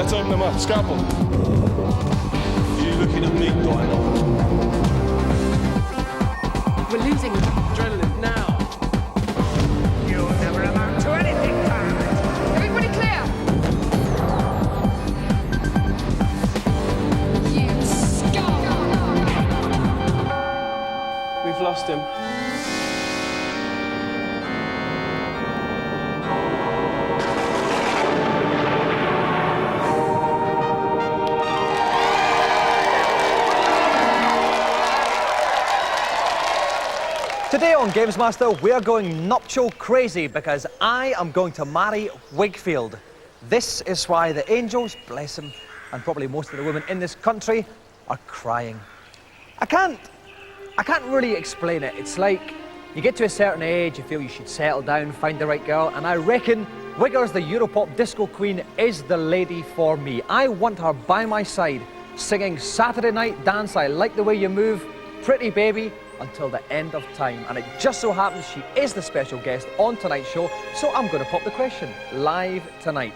Let's open them up. Scalpel. You looking at me, Dino? We're losing adrenaline now. You'll never amount to anything, Tyrant. Everybody clear! You scum! We've lost him. Today on GamesMaster, we are going nuptial crazy because I am going to marry Whigfield. This is why the angels, bless him, and probably most of the women in this country are crying. I can't really explain it. It's like you get to a certain age, you feel you should settle down, find the right girl, and I reckon Wiggers, the Europop disco queen, is the lady for me. I want her by my side, singing Saturday Night Dance, I Like the Way You Move, Pretty Baby, until the end of time. And it just so happens she is the special guest on tonight's show, so I'm going to pop the question live tonight.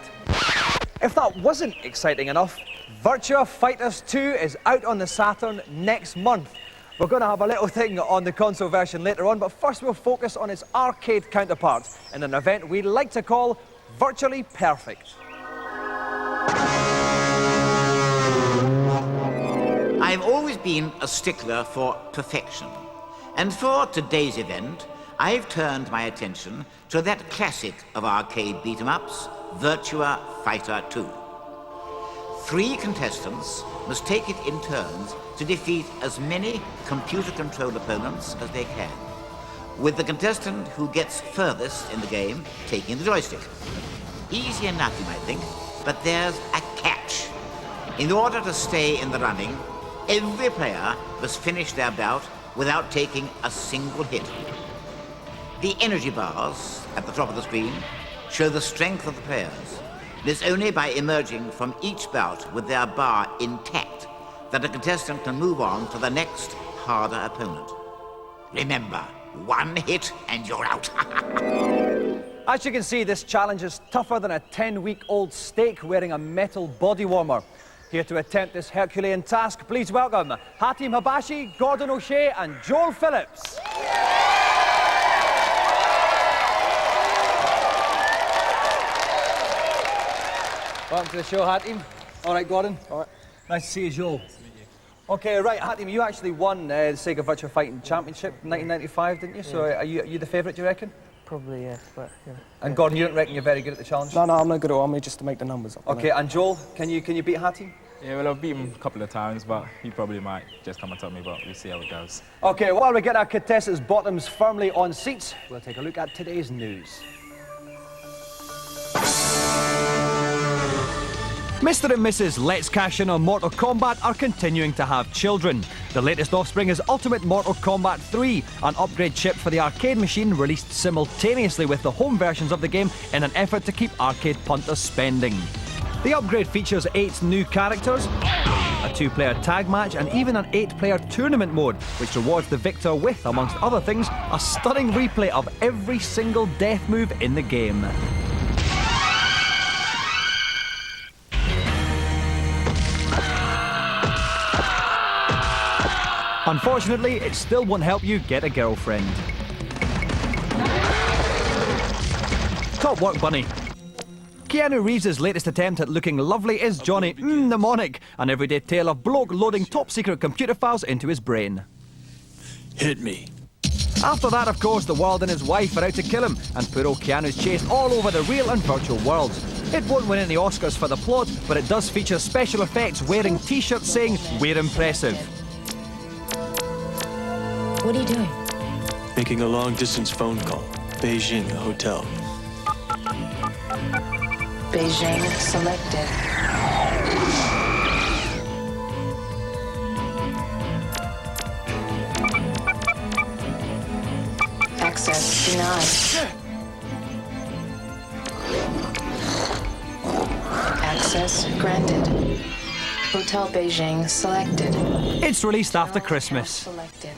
If that wasn't exciting enough, Virtua Fighters 2 is out on the Saturn next month. We're going to have a little thing on the console version later on, but first we'll focus on its arcade counterpart in an event we like to call Virtually Perfect. I've always been a stickler for perfection. And for today's event, I've turned my attention to that classic of arcade beat-em-ups, Virtua Fighter 2. 3 contestants must take it in turns to defeat as many computer-controlled opponents as they can, with the contestant who gets furthest in the game taking the joystick. Easy enough, you might think, but there's a catch. In order to stay in the running, every player must finish their bout without taking a single hit. The energy bars at the top of the screen show the strength of the players. It is only by emerging from each bout with their bar intact that a contestant can move on to the next harder opponent. Remember, 1 hit and you're out. As you can see, this challenge is tougher than a 10-week-old steak wearing a metal body warmer. Here to attempt this Herculean task, please welcome Hatim Habashi, Gordon O'Shea and Joel Phillips. Welcome to the show, Hatim. All right, Gordon. All right. Nice to see you, Joel. Okay, right, Hatim, you actually won the Sega Virtua Fighting Championship in 1995, didn't you? So are you the favourite, do you reckon? Probably, yeah, but yeah. And Gordon, you don't reckon you're very good at the challenge? No, I'm not good at all. I'm here just to make the numbers up. Okay, and Joel, can you beat Hatim? Yeah, well, I've beat him a couple of times, but he probably might just come and tell me, but we'll see how it goes. Okay, while we get our contestants' bottoms firmly on seats, we'll take a look at today's news. Mr. and Mrs. Let's Cash In on Mortal Kombat are continuing to have children. The latest offspring is Ultimate Mortal Kombat 3, an upgrade chip for the arcade machine released simultaneously with the home versions of the game in an effort to keep arcade punters spending. The upgrade features 8 new characters, a 2-player tag match, and even an 8-player tournament mode, which rewards the victor with, amongst other things, a stunning replay of every single death move in the game. Unfortunately, it still won't help you get a girlfriend. Top work, Bunny. Keanu Reeves' latest attempt at looking lovely is Johnny Mnemonic, an everyday tale of bloke loading top-secret computer files into his brain. Hit me. After that, of course, the world and his wife are out to kill him, and poor old Keanu's chased all over the real and virtual worlds. It won't win any Oscars for the plot, but it does feature special effects wearing t-shirts saying, "We're impressive." What are you doing? Making a long-distance phone call. Beijing, the hotel. Beijing selected. Access denied. Access granted. Hotel Beijing selected. It's released after Christmas. Selected.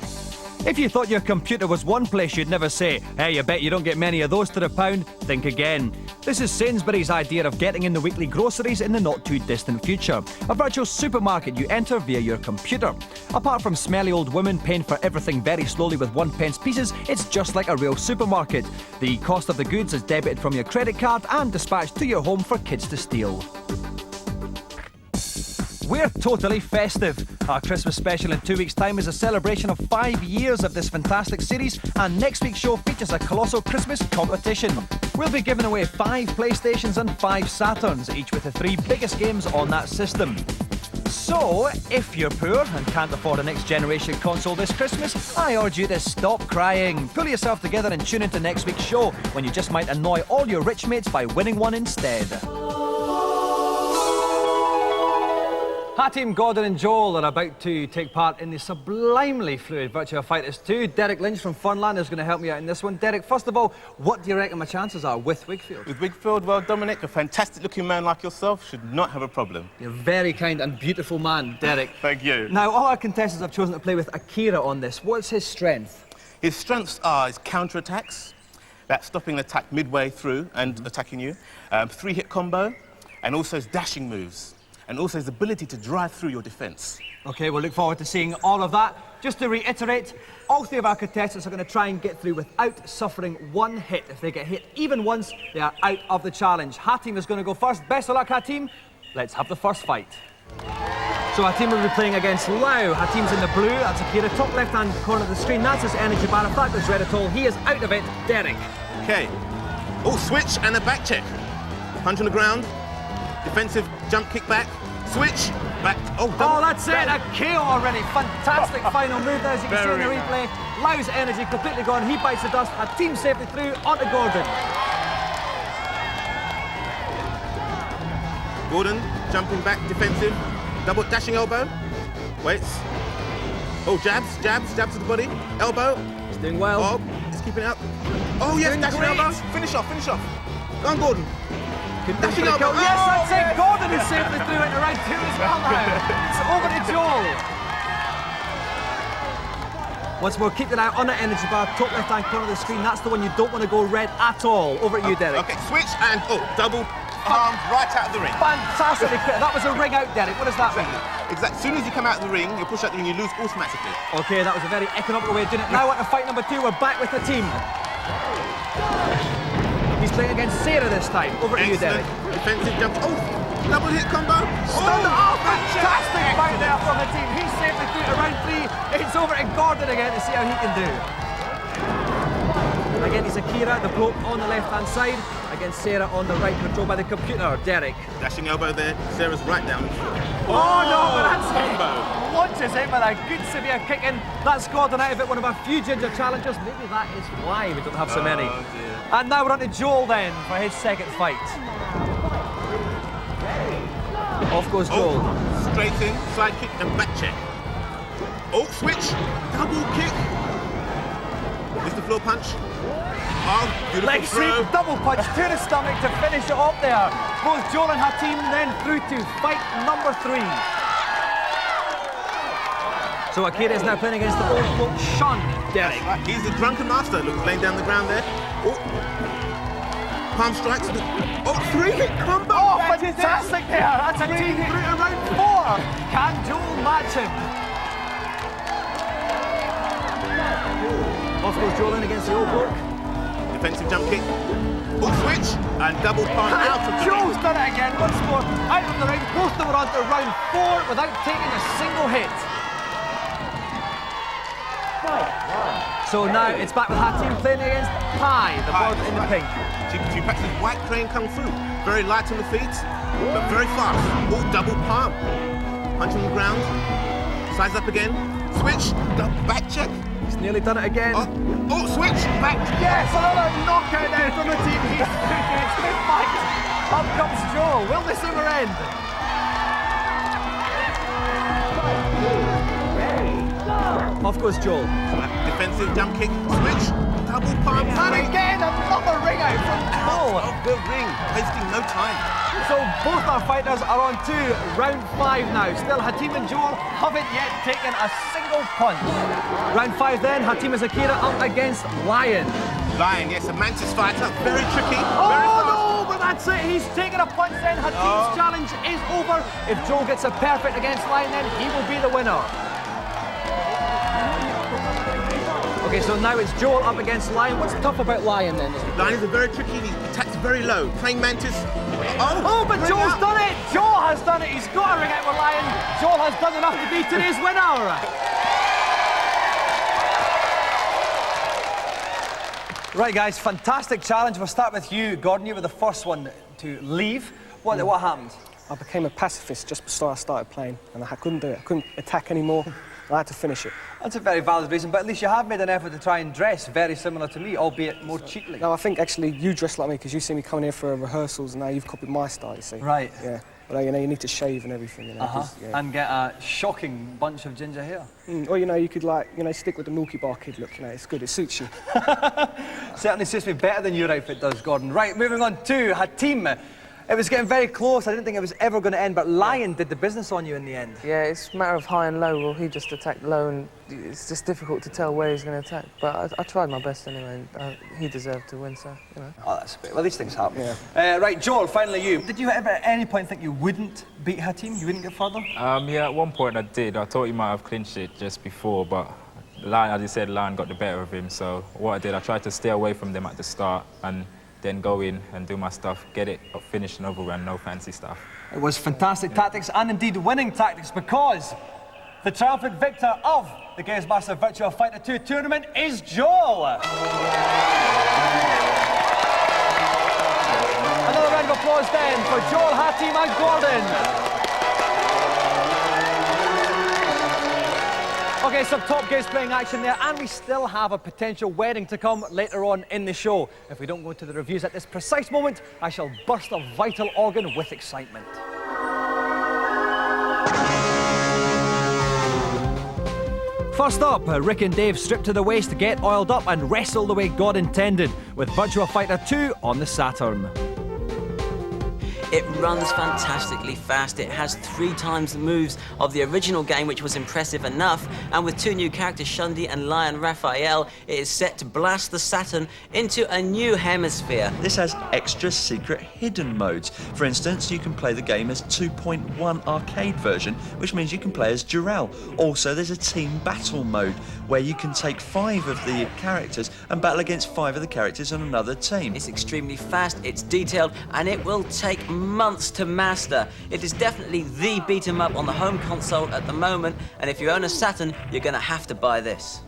If you thought your computer was one place you'd never say, hey, you bet you don't get many of those to the pound, think again. This is Sainsbury's idea of getting in the weekly groceries in the not too distant future. A virtual supermarket you enter via your computer. Apart from smelly old women paying for everything very slowly with 1p pieces, it's just like a real supermarket. The cost of the goods is debited from your credit card and dispatched to your home for kids to steal. We're totally festive. Our Christmas special in 2 weeks' time is a celebration of 5 years of this fantastic series, and next week's show features a colossal Christmas competition. We'll be giving away 5 PlayStations and 5 Saturns, each with the 3 biggest games on that system. So, if you're poor and can't afford a next generation console this Christmas, I urge you to stop crying. Pull yourself together and tune into next week's show, when you just might annoy all your rich mates by winning one instead. Hatim, Gordon and Joel are about to take part in the sublimely fluid Virtua Fighters 2. Derek Lynch from Funland is going to help me out in this one. Derek, first of all, what do you reckon my chances are with Whigfield? With Whigfield, well, Dominic, a fantastic-looking man like yourself should not have a problem. You're a very kind and beautiful man, Derek. Thank you. Now, all our contestants have chosen to play with Akira on this. What's his strength? His strengths are his counter-attacks, that's stopping an attack midway through and attacking you, 3-hit combo, and also his dashing moves, and also his ability to drive through your defence. OK, we'll look forward to seeing all of that. Just to reiterate, all 3 of our contestants are going to try and get through without suffering 1 hit. If they get hit even once, they are out of the challenge. Hatim is going to go first. Best of luck, Hatim. Let's have the first fight. So Hatim will be playing against Lau. Hatim's in the blue. That's Akira. Top left-hand corner of the screen. That's his energy bar. If that goes red at all, he is out of it. Derek. OK. Oh, switch and a back check. Punch on the ground. Defensive jump kick back. Switch, back. Oh, that's it. A KO already. Fantastic final move there, as you can see in the replay. Lau's energy completely gone. He bites the dust. Hatim safely through onto Gordon. Gordon jumping back, defensive. Double dashing elbow. Waits. Oh, jabs to the body. Elbow. He's doing well. Oh, he's keeping it up. Oh, yes, dashing elbow. Finish off. Go on, Gordon. Dashing elbow. Yes, that's it. Gordon is safely through into round 2 as well now. It's over to Joel. Once more, keep your eye on the energy bar, top left-hand corner of the screen. That's the one you don't want to go red at all. Over to you, Derek. OK, switch and, double arms right out of the ring. Fantastically clear. That was a ring out, Derek. What does that mean? Exactly. As soon as you come out of the ring, you push out the ring, you lose automatically. OK, that was a very economical way of doing it. Now on to fight number 2. We're back with the team. He's playing against Sarah this time. Over to you, Derek. Defensive jump. Oh, double hit combo. Stunned. Oh, fantastic fight there from the team. He's safely through to round 3. It's over to Gordon again to see how he can do. Again, it's Akira, the bloke on the left-hand side, against Sarah on the right, controlled by the computer. Derek. Dashing elbow there. Sarah's right down. Oh no, but that's it. Launches in with a good severe kick in. That's Gordon out of it, one of our few ginger challengers. Maybe that is why we don't have so many. Oh, dear. And now we're on to Joel then for his second fight. Off goes Joel. Oh, straight in, side kick and back check. Oh, switch, double kick. Mr. Floor punch. Oh, beautiful Leg sweep, throw. double punch to the stomach to finish it off there. Both Joel and Hatim then through to fight number 3. So Akira is now playing against the old bloke Sean. Derek. Right. He's the drunken master. Look, laying down the ground there. Oh. Palm strikes. Oh, 3-hit combo. Oh, fantastic there. That's a team through to round 4. Can Joel match him? Off goes Joel in against the old bloke. Defensive jump kick. Oh, switch. And double palm out of the Joel's ring. done it again. Once more, out of the ring. Both of them are on to round 4 without taking a single hit. So now it's back with Hatim playing against Pai, the bird in the pink. She practices white crane kung fu. Very light on the feet, but very fast. Oh, double palm. Punch on the ground. Size up again. Switch. Back check. He's nearly done it again. Oh, switch. Back. Yes, another knockout there from the team. He's it's a good fight. Up comes Joel. Will this ever end? Off goes Joel. Defensive jump kick. Switch. Double palm. And again, another ring out from Joel. Joel. Oh, good ring. Wasting no time. So both our fighters are on to round 5 now. Still, Hatim and Joel haven't yet taken a single punch. Round 5 then, Hatim and Zakira up against Lion. Lion, yes, a mantis fighter. Very tricky. Oh Very fast. no, but that's it. He's taken a punch then. Hatim's challenge is over. If Joel gets a perfect against Lion, then he will be the winner. Okay, so now it's Joel up against Lion. What's tough about Lion then? Lions are very tricky. He attacks very low. Praying mantis. Oh, but ring Joel's out. done it! Joel has done it! He's got a ring out with Lion. Joel has done enough to be today's winner. Right, guys, fantastic challenge. We'll start with you, Gordon. You were the first one to leave. What happened? I became a pacifist just before I started playing, and I couldn't do it. I couldn't attack anymore. I had to finish it. That's a very valid reason, but at least you have made an effort to try and dress very similar to me, albeit more cheaply. No, I think actually you dress like me because you see me coming here for rehearsals, and now you've copied my style, you see. Right. Yeah. Well, you know, you need to shave and everything, you know. 'Cause, yeah. And get a shocking bunch of ginger hair. Or, you know, you could, like, you know, stick with the Milky Bar Kid look, you know, it's good, it suits you. Certainly suits me better than your outfit does, Gordon. Right, moving on to Hatim. It was getting very close. I didn't think it was ever going to end, but Lion did the business on you in the end. Yeah, it's a matter of high and low. Well, he just attacked low, and it's just difficult to tell where he's going to attack. But I tried my best anyway, and he deserved to win, so, you know. Oh, that's a bit... Well, these things happen. Yeah. Right, Joel, finally you. Did you ever at any point think you wouldn't beat Hatim? You wouldn't get further? Yeah, at one point I did. I thought he might have clinched it just before, but Lion, as you said, Lion got the better of him. So what I did, I tried to stay away from them at the start and then go in and do my stuff, get it finished and over with, no fancy stuff. It was fantastic tactics and indeed winning tactics, because the triumphant victor of the GamesMaster Virtual Fighter 2 tournament is Joel. Another round of applause then for Joel, Hatim and Gordon. Okay, some top games playing action there, and we still have a potential wedding to come later on in the show. If we don't go into the reviews at this precise moment, I shall burst a vital organ with excitement. First up, Rick and Dave strip to the waist, get oiled up and wrestle the way God intended with Virtua Fighter 2 on the Saturn. It runs fantastically fast. It has 3 times the moves of the original game, which was impressive enough. And with 2 new characters, Shundi and Lion Raphael, it is set to blast the Saturn into a new hemisphere. This has extra secret hidden modes. For instance, you can play the game as 2.1 arcade version, which means you can play as Dural. Also, there's a team battle mode where you can take 5 of the characters and battle against 5 of the characters on another team. It's extremely fast, it's detailed, and it will take months to master. It is definitely the beat 'em up on the home console at the moment, and if you own a Saturn, you're gonna have to buy this.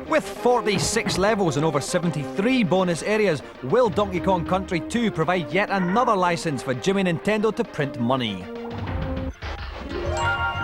With 46 levels and over 73 bonus areas, will Donkey Kong Country 2 provide yet another license for Jimmy Nintendo to print money?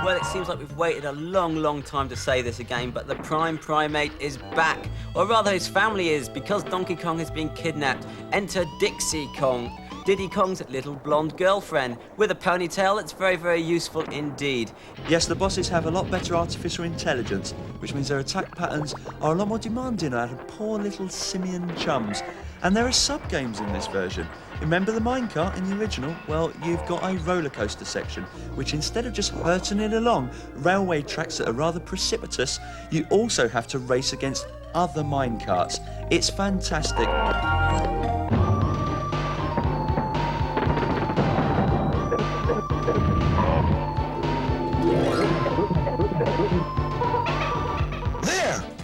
Well, it seems like we've waited a long time to say this again, but the Prime Primate is back. Or rather, his family is, because Donkey Kong has been kidnapped. Enter Dixie Kong, Diddy Kong's little blonde girlfriend, with a ponytail that's very useful indeed. Yes, the bosses have a lot better artificial intelligence, which means their attack patterns are a lot more demanding out of poor little simian chums. And there are sub-games in this version. Remember the minecart in the original? Well, you've got a roller coaster section, which instead of just hurtling it along railway tracks that are rather precipitous, you also have to race against other minecarts. It's fantastic.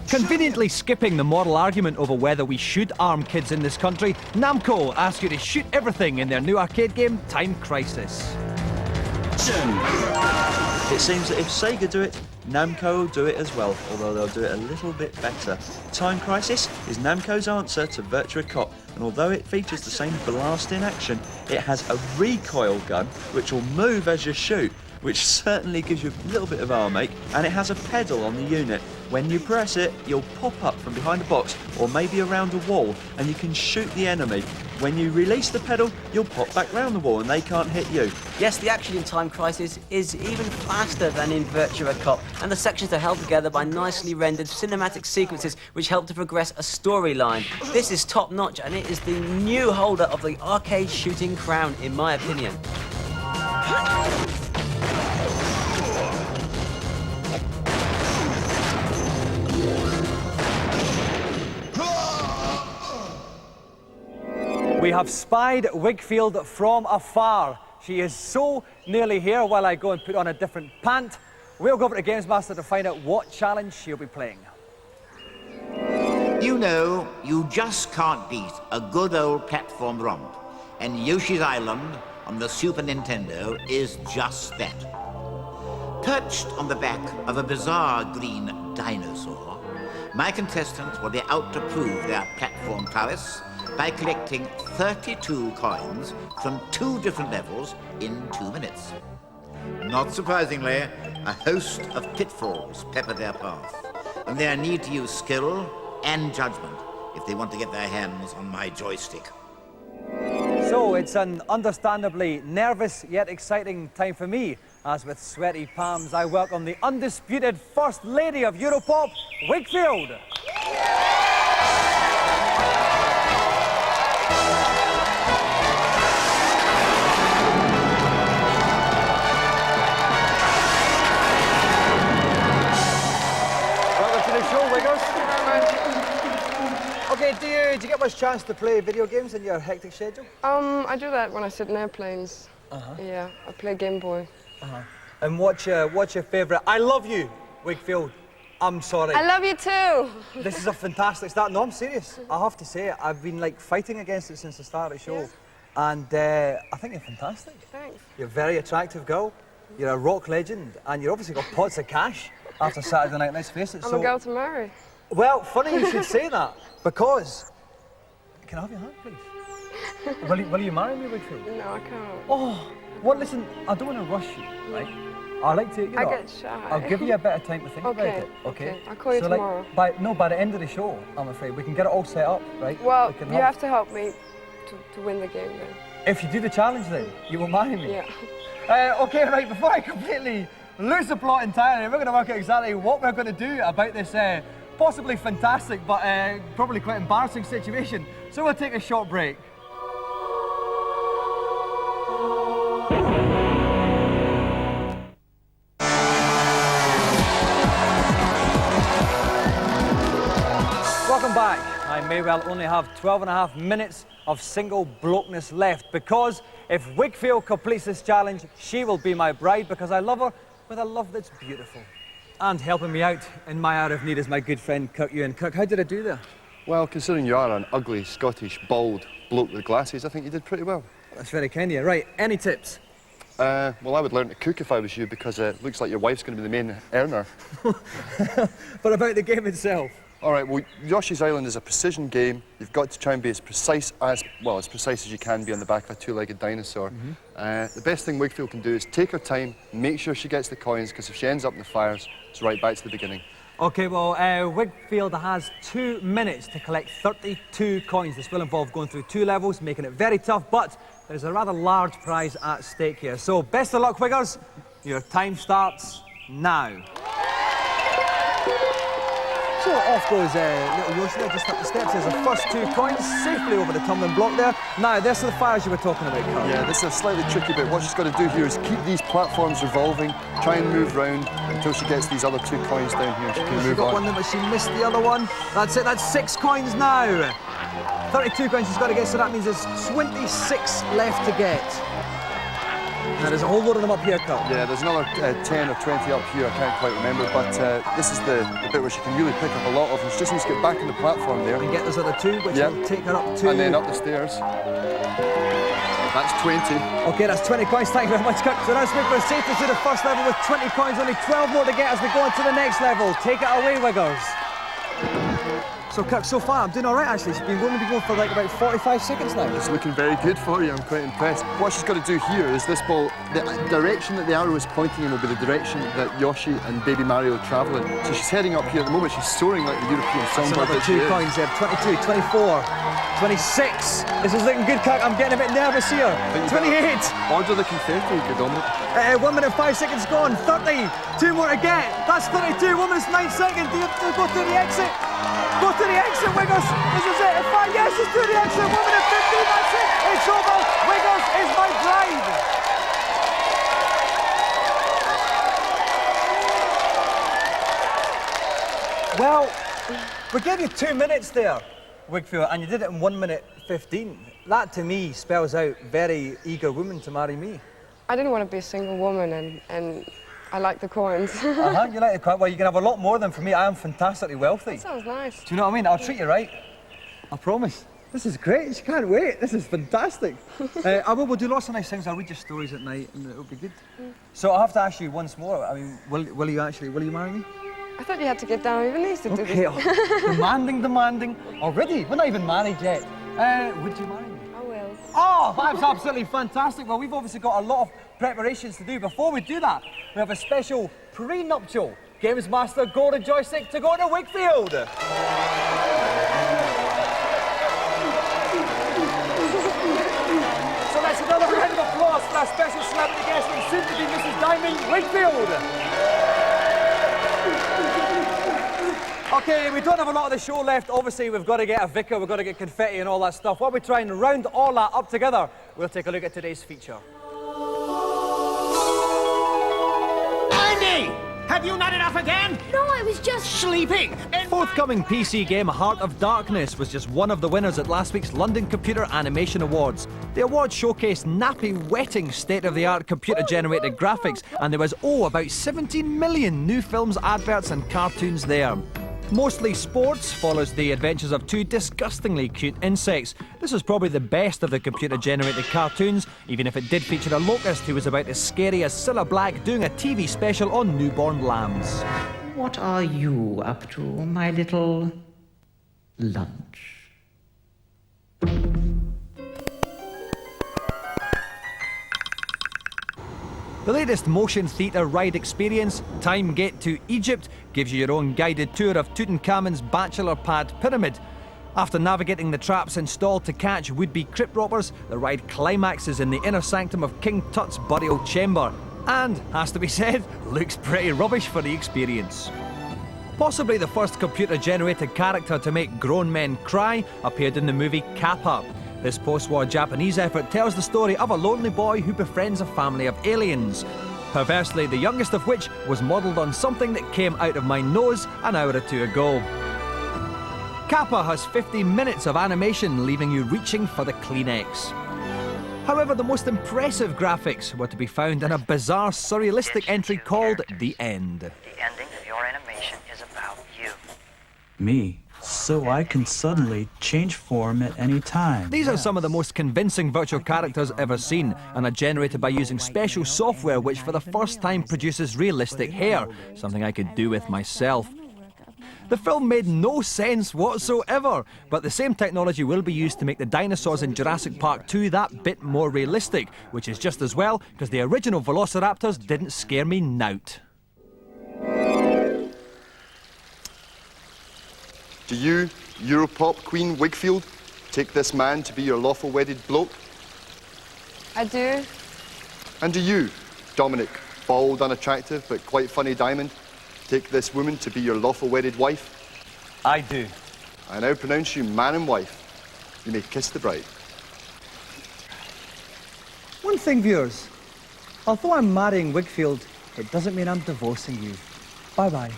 Conveniently skipping the moral argument over whether we should arm kids in this country, Namco ask you to shoot everything in their new arcade game, Time Crisis. It seems that if Sega do it, Namco will do it as well, although they'll do it a little bit better. Time Crisis is Namco's answer to Virtua Cop, and although it features the same blast in action, it has a recoil gun which will move as you shoot, which certainly gives you a little bit of arm ache, and it has a pedal on the unit. When you press it, you'll pop up from behind a box or maybe around a wall, and you can shoot the enemy. When you release the pedal, you'll pop back round the wall and they can't hit you. Yes, the action in Time Crisis is even faster than in Virtua Cop, and the sections are held together by nicely rendered cinematic sequences which help to progress a storyline. This is top notch, and it is the new holder of the arcade shooting crown, in my opinion. We have spied Whigfield from afar. She is so nearly here while I go and put on a different pant. We'll go over to GamesMaster to find out what challenge she'll be playing. You know, you just can't beat a good old platform romp. And Yoshi's Island on the Super Nintendo is just that. Perched on the back of a bizarre green dinosaur, my contestants will be out to prove their platform prowess by collecting 32 coins from 2 different levels in 2 minutes. Not surprisingly, a host of pitfalls pepper their path, and they need to use skill and judgment if they want to get their hands on my joystick. So it's an understandably nervous yet exciting time for me, as with sweaty palms I welcome the undisputed First Lady of Europop, Whigfield. Okay, do you get much chance to play video games in your hectic schedule? I do that when I sit in airplanes. Yeah, I play Game Boy. And what's your favourite? I love you, Whigfield. I'm sorry. I love you too. This is a fantastic start. No, I'm serious. I have to say it. I've been like fighting against it since the start of the show. Yeah. And I think you're fantastic. Thanks. You're a very attractive girl. You're a rock legend. And you've obviously got pots of cash after Saturday night, let's face it. I'm a girl to marry. Well, funny you should say that, because... Can I have your hand, please? Will you marry me, Whigfield? No, I can't. Oh, well, listen, I don't want to rush you, right? I like to, you know... I get shy. I'll give you a bit of time to think about it, okay? I'll call you tomorrow. Like, by the end of the show, I'm afraid, we can get it all set up, right? Well, you have to help me to win the game, then. If you do the challenge, then, you will marry me? Yeah. Okay, right, before I completely lose the plot entirely, we're going to work out exactly what we're going to do about this possibly fantastic, but probably quite embarrassing situation. So we'll take a short break. Welcome back. I may well only have 12.5 minutes of single blokeness left, because if Whigfield completes this challenge, she will be my bride, because I love her with a love that's beautiful. And helping me out in my hour of need is my good friend Kirk Ewan. Kirk, how did I do there? Well, considering you are an ugly, Scottish, bald bloke with glasses, I think you did pretty well. That's very kind of you. Right, any tips? Well, I would learn to cook if I was you, because it looks like your wife's going to be the main earner. But about the game itself? All right, well, Yoshi's Island is a precision game. You've got to try and be as precise as you can be on the back of a 2-legged dinosaur. The best thing Whigfield can do is take her time, make sure she gets the coins, because if she ends up in the fires, it's right back to the beginning. Okay, well, Whigfield has 2 minutes to collect 32 coins. This will involve going through 2 levels, making it very tough, but there's a rather large prize at stake here. So, best of luck, Wiggers. Your time starts now. So off goes little Yoshi there, just up the steps. There's the first 2 coins, safely over the tumbling block there. Now, this are the fires you were talking about, Carl. Yeah, this is a slightly tricky bit. What she's got to do here is keep these platforms revolving, try and move round until she gets these other 2 coins down here. She can move got on. One there, but she missed the other one. That's it, that's 6 coins now. 32 coins she's got to get, so that means there's 26 left to get. Now, there's a whole load of them up here, Carl. Yeah, there's another 10 or 20 up here, I can't quite remember, but this is the bit where she can really pick up a lot of them. She just needs to get back on the platform there. And get those other 2, which will take her up to... And then up the stairs. That's 20. Okay, that's 20 coins, thank you very much, Kirk. So that's Whigfield safe to do the first level with 20 coins, only 12 more to get as we go on to the next level. Take it away, Wiggers. So, Kirk, so far I'm doing all right, actually. It's been going for like about 45 seconds now. It's looking very good for you. I'm quite impressed. What she's got to do here is this ball, the direction that the arrow is pointing in will be the direction that Yoshi and Baby Mario are travelling. So she's heading up here at the moment. She's soaring like the European songbird that she is. 2 coins there. 22, 24, 26. This is looking good, Kirk. I'm getting a bit nervous here. 28. Order the confetti, good Dominic. 1 minute 5 seconds gone. 30. 2 more to get. That's 32. 1 minute 9 seconds. Do you have to go through the exit? Go to the exit, Wiggles. This is it. In fact, yes, it's through the exit. 1 minute 15. That's it. It's over. Wiggles is my bride. Well, we gave you 2 minutes there, Whigfield, and you did it in 1 minute 15. That, to me, spells out very eager woman to marry me. I didn't want to be a single woman, and I like the coins. You like the coins? Well, you can have a lot more than for me. I am fantastically wealthy. That sounds nice. Do you know what I mean? I'll treat you right. I promise. This is great. She can't wait. This is fantastic. We'll do lots of nice things. I'll read your stories at night, and it'll be good. So I have to ask you once more. I mean, will you marry me? I thought you had to get down on your knees to do this. Demanding. Already? We're not even married yet. Would you marry me? I will. Oh, that's absolutely fantastic. Well, we've obviously got a lot of preparations to do. Before we do that, we have a special pre-nuptial GamesMaster golden joystick to go to Whigfield. So that's another round of applause for our special celebrity guest and soon to be Mrs. Diamond Whigfield. Okay, we don't have a lot of the show left. Obviously, we've got to get a vicar, we've got to get confetti and all that stuff. While we try and round all that up together, we'll take a look at today's feature. Andy! Have you not enough again? No, I was just sleeping. Forthcoming PC game Heart of Darkness was just one of the winners at last week's London Computer Animation Awards. The awards showcased nappy-wetting state-of-the-art computer-generated graphics, and there was, about 17 million new films, adverts and cartoons there. Mostly Sports follows the adventures of 2 disgustingly cute insects. This is probably the best of the computer-generated cartoons, even if it did feature a locust who was about as scary as Cilla Black doing a TV special on newborn lambs. What are you up to, my little lunch? The latest motion theatre ride experience, Time Gate to Egypt, gives you your own guided tour of Tutankhamun's bachelor pad pyramid. After navigating the traps installed to catch would-be crypt robbers, the ride climaxes in the inner sanctum of King Tut's burial chamber. And, has to be said, looks pretty rubbish for the experience. Possibly the first computer-generated character to make grown men cry appeared in the movie Kappa. This post-war Japanese effort tells the story of a lonely boy who befriends a family of aliens. Perversely, the youngest of which was modelled on something that came out of my nose an hour or 2 ago. Kappa has 50 minutes of animation, leaving you reaching for the Kleenex. However, the most impressive graphics were to be found in a bizarre, surrealistic entry called The End. The ending of your animation is about you. Me. So I can suddenly change form at any time. These are some of the most convincing virtual characters ever seen, and are generated by using special software which for the first time produces realistic hair, something I could do with myself. The film made no sense whatsoever, but the same technology will be used to make the dinosaurs in Jurassic Park 2 that bit more realistic, which is just as well, because the original Velociraptors didn't scare me nout. Do you, Europop Queen Whigfield, take this man to be your lawful wedded bloke? I do. And do you, Dominic, bald, unattractive, but quite funny Diamond, take this woman to be your lawful wedded wife? I do. I now pronounce you man and wife. You may kiss the bride. One thing, viewers. Although I'm marrying Whigfield, it doesn't mean I'm divorcing you. Bye-bye.